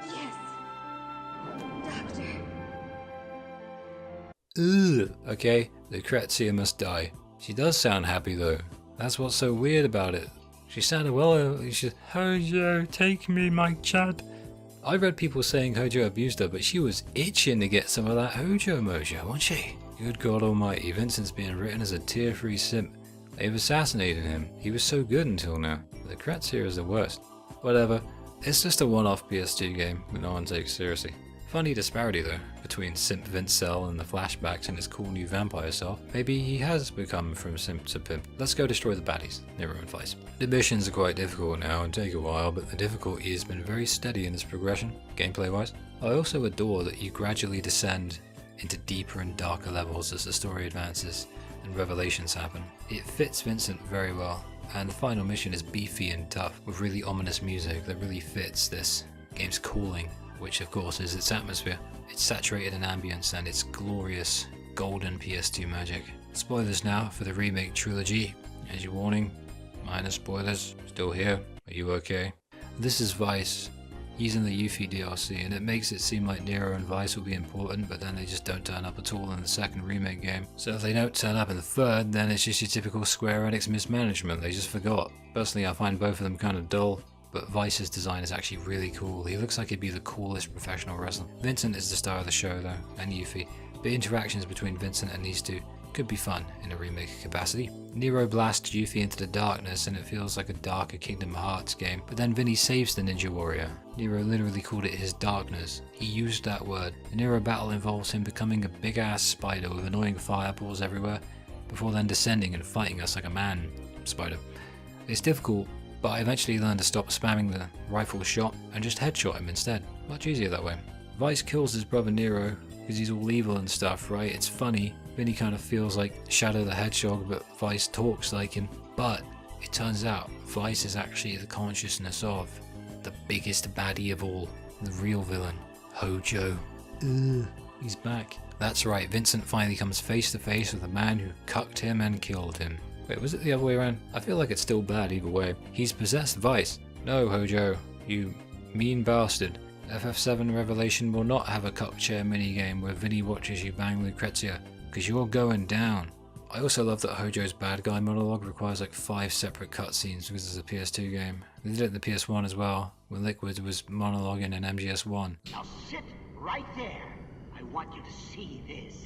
Yes, Doctor. Ugh. Okay, Lucrecia must die. She does sound happy though. That's what's so weird about it. She sounded well, she's Hojo, take me, my chad. I read people saying Hojo abused her, but she was itching to get some of that Hojo mojo, wasn't she? Good God almighty, Vincent's being written as a tier-3 simp. They've assassinated him. He was so good until now. Lucrecia is the worst. Whatever. It's just a one-off PS2 game that no one takes seriously. Funny disparity though, between simp Vincel and the flashbacks and his cool new vampire self. Maybe he has become from simp to pimp. Let's go destroy the baddies. Nero and Vice. The missions are quite difficult now and take a while, but the difficulty has been very steady in its progression, gameplay wise. I also adore that you gradually descend into deeper and darker levels as the story advances and revelations happen. It fits Vincent very well, and the final mission is beefy and tough with really ominous music that really fits this game's calling, which of course is its atmosphere. It's saturated in ambience and its glorious golden PS2 magic. Spoilers now for the remake trilogy. As your warning, minor spoilers. Still here? Are you okay? This is Vice. He's in the Yuffie DLC, and it makes it seem like Nero and Vice will be important, but then they just don't turn up at all in the second remake game. So if they don't turn up in the third, then it's just your typical Square Enix mismanagement. They just forgot. Personally, I find both of them kind of dull. But Vice's design is actually really cool. He looks like he'd be the coolest professional wrestler. Vincent is the star of the show though, and Yuffie. But interactions between Vincent and these two could be fun in a remake capacity. Nero blasts Yuffie into the darkness and it feels like a darker Kingdom Hearts game. But then Vinny saves the Ninja Warrior. Nero literally called it his darkness. He used that word. The Nero battle involves him becoming a big ass spider with annoying fireballs everywhere, before then descending and fighting us like a man spider. It's difficult, but I eventually learned to stop spamming the rifle shot and just headshot him instead. Much easier that way. Vice kills his brother Nero because he's all evil and stuff, right? It's funny. Vinny kind of feels like Shadow the Hedgehog, but Vice talks like him. But it turns out Vice is actually the consciousness of the biggest baddie of all, the real villain, Hojo. He's back. That's right, Vincent finally comes face to face with the man who cucked him and killed him. Wait, was it the other way around? I feel like it's still bad either way. He's possessed Vice. No, Hojo, you mean bastard. FF7 Revelation will not have a cuck chair minigame where Vinny watches you bang Lucrecia, because you're going down. I also love that Hojo's bad guy monologue requires like 5 separate cutscenes because it's a PS2 game. They did it in the PS1 as well, when Liquid was monologuing in MGS1. Now sit right there. I want you to see this.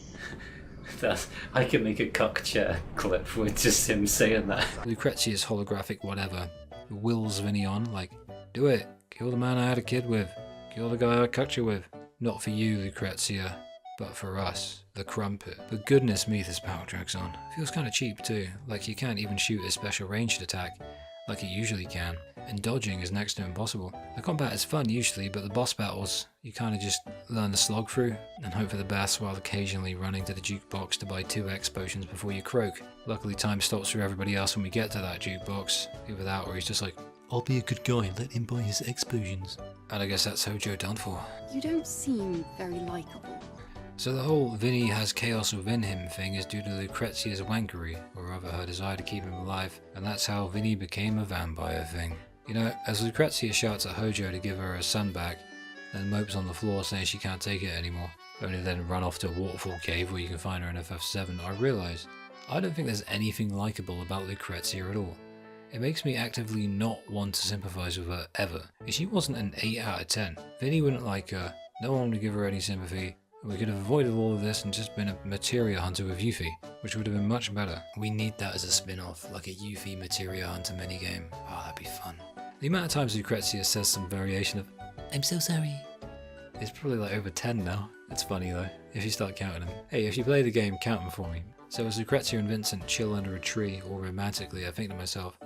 I could make a cuck chair clip with just him saying that. Lucrecia's holographic whatever wills Vinny on, like, do it, kill the man I had a kid with, kill the guy I cucked you with. Not for you, Lucrecia, but for us, the crumpet. But goodness me, this battle drags on. Feels kinda cheap too, like you can't even shoot a special ranged attack, like you usually can, and dodging is next to impossible. The combat is fun usually, but the boss battles, you kinda just learn the slog through, and hope for the best while occasionally running to the jukebox to buy 2x potions before you croak. Luckily time stops for everybody else when we get to that jukebox, either that or he's just like, I'll be a good guy, let him buy his X potions. And I guess that's Hojo done for. You don't seem very likable. So the whole Vinny has chaos within him thing is due to Lucrecia's wankery, or rather her desire to keep him alive, and that's how Vinny became a vampire thing. You know, as Lucrecia shouts at Hojo to give her her son back, then mopes on the floor saying she can't take it anymore, only to then run off to a waterfall cave where you can find her in FF7, I realise I don't think there's anything likeable about Lucrecia at all. It makes me actively not want to sympathise with her ever. If she wasn't an 8 out of 10, Vinny wouldn't like her, no one would give her any sympathy. We could have avoided all of this and just been a materia hunter with Yuffie, which would have been much better. We need that as a spin-off, like a Yuffie materia hunter minigame. Oh, that'd be fun. The amount of times Lucrecia says some variation of, I'm so sorry, it's probably like over 10 now. It's funny though, if you start counting them. Hey, if you play the game, count them for me. So as Lucrecia and Vincent chill under a tree all romantically, I think to myself,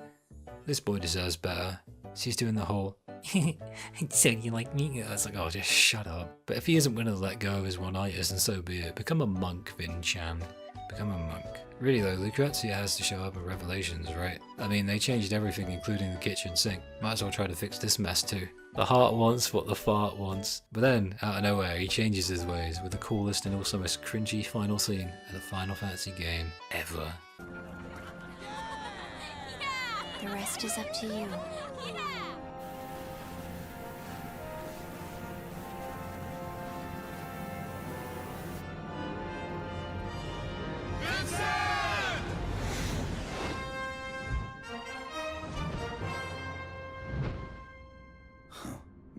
this boy deserves better. She's doing the whole, so you like me? I was like, oh, just shut up. But if he isn't willing to let go of his one-itis, then so be it. Become a monk, Vin-chan. Become a monk. Really though, Lucrecia has to show up in Revelations, right? I mean, they changed everything including the kitchen sink. Might as well try to fix this mess too. The heart wants what the fart wants. But then, out of nowhere, he changes his ways with the coolest and also most cringy final scene of the Final Fantasy game ever. The rest is up to you.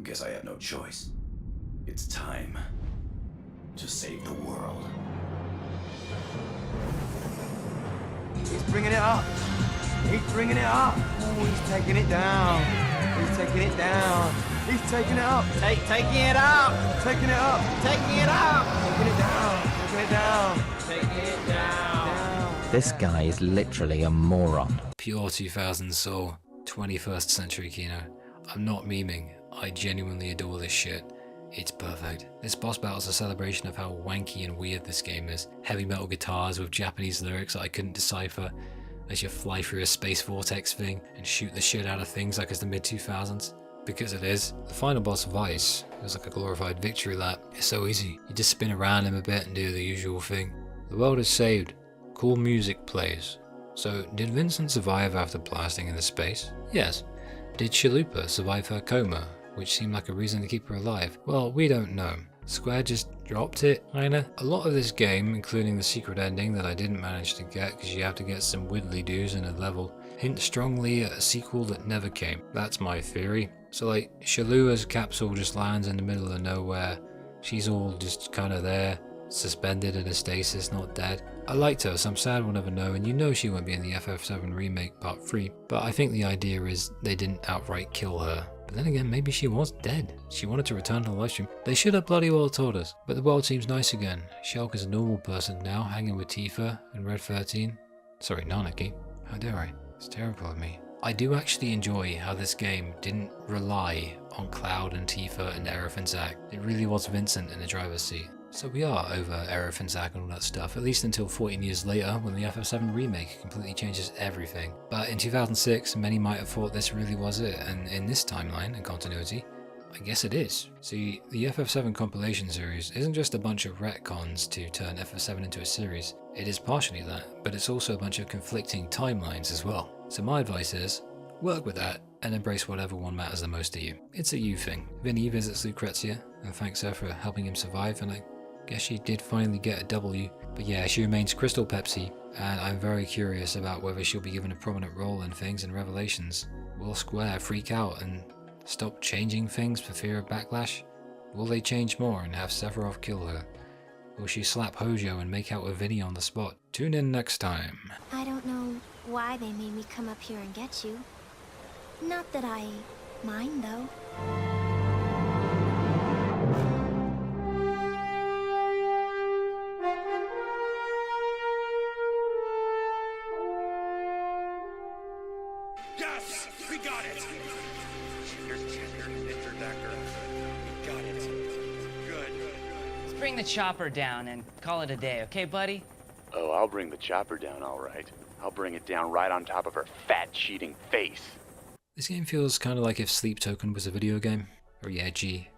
Guess I have no choice. It's time to save the world. He's bringing it up. He's bringing it up. Oh, he's taking it down. He's taking it down. He's taking it up. Taking it up. Taking it up. Taking it up. Taking it down. Taking it down. Taking it down. This guy is literally a moron. Pure 2000 soul, 21st century Kino. I'm not memeing. I genuinely adore this shit. It's perfect. This boss battle is a celebration of how wanky and weird this game is. Heavy metal guitars with Japanese lyrics that I couldn't decipher as you fly through a space vortex thing and shoot the shit out of things like it's the mid-2000s. Because it is. The final boss, Vice, is like a glorified victory lap. It's so easy. You just spin around him a bit and do the usual thing. The world is saved. Cool music plays. So, did Vincent survive after blasting into space? Yes. Did Chalupa survive her coma, which seemed like a reason to keep her alive? Well, we don't know. Square just dropped it, kinda. A lot of this game, including the secret ending that I didn't manage to get because you have to get some widdly-doos in a level, hint strongly at a sequel that never came. That's my theory. So like, Shalua's capsule just lands in the middle of nowhere. She's all just kinda there, suspended in a stasis, not dead. I liked her, so I'm sad we'll never know, and you know she won't be in the FF7 Remake Part 3. But I think the idea is they didn't outright kill her. But then again, maybe she was dead. She wanted to return to the livestream. They should have bloody well told us. But the world seems nice again. Shulk is a normal person now, hanging with Tifa and Red 13. Sorry, Nanaki. How dare I? It's terrible of me. I do actually enjoy how this game didn't rely on Cloud and Tifa and Aerith and Zack. It really was Vincent in the driver's seat. So we are over Aerith and Zack and all that stuff, at least until 14 years later when the FF7 remake completely changes everything. But in 2006, many might have thought this really was it, and in this timeline and continuity, I guess it is. See, the FF7 compilation series isn't just a bunch of retcons to turn FF7 into a series. It is partially that, but it's also a bunch of conflicting timelines as well. So my advice is, work with that and embrace whatever one matters the most to you. It's a you thing. Vinny visits Lucrecia and thanks her for helping him survive, and I guess she did finally get a W. But yeah, she remains Crystal Pepsi, and I'm very curious about whether she'll be given a prominent role in things in Revelations. Will Square freak out and stop changing things for fear of backlash? Will they change more and have Sephiroth kill her? Will she slap Hojo and make out with Vinny on the spot? Tune in next time. I don't know why they made me come up here and get you. Not that I mind, though. Yes! We got it! Here's Mr. Decker. We got it. Good. Let's bring the chopper down and call it a day, okay, buddy? Oh, I'll bring the chopper down, all right. I'll bring it down right on top of her fat, cheating face. This game feels kind of like if Sleep Token was a video game. Very edgy,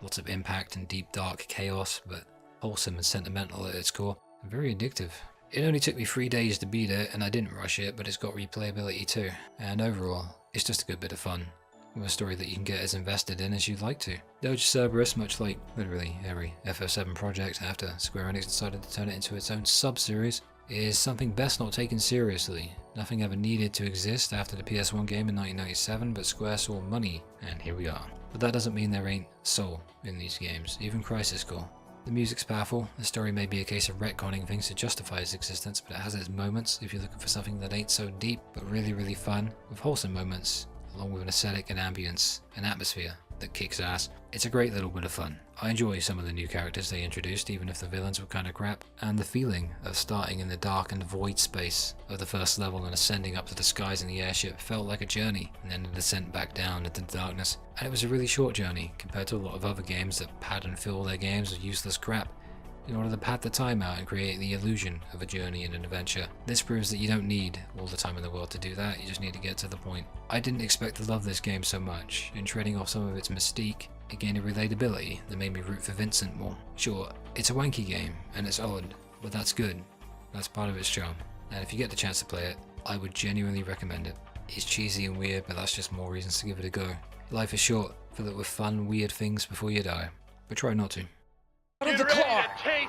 lots of impact and deep dark chaos, but wholesome and sentimental at its core, and very addictive. It only took me 3 days to beat it, and I didn't rush it, but it's got replayability too. And overall, it's just a good bit of fun, with a story that you can get as invested in as you'd like to. Dirge of Cerberus, much like literally every FF7 project after Square Enix decided to turn it into its own sub-series, is something best not taken seriously. Nothing ever needed to exist after the PS1 game in 1997, but Square saw money, and here we are. But that doesn't mean there ain't soul in these games, even Crisis Core. The music's powerful, the story may be a case of retconning things to justify its existence, but it has its moments if you're looking for something that ain't so deep, but really fun, with wholesome moments, along with an aesthetic and ambience and atmosphere that kicks ass. It's a great little bit of fun. I enjoy some of the new characters they introduced, even if the villains were kind of crap, and the feeling of starting in the dark and void space of the first level and ascending up to the skies in the airship felt like a journey, and then a descent back down into the darkness. And it was a really short journey compared to a lot of other games that pad and fill their games with useless crap in order to pad the time out and create the illusion of a journey and an adventure. This proves that you don't need all the time in the world to do that, you just need to get to the point. I didn't expect to love this game so much, and trading off some of its mystique, it gained a relatability that made me root for Vincent more. Sure, it's a wanky game, and it's odd, but that's good. That's part of its charm, and if you get the chance to play it, I would genuinely recommend it. It's cheesy and weird, but that's just more reasons to give it a go. Life is short, fill it with fun, weird things before you die, but try not to. Get ready to taste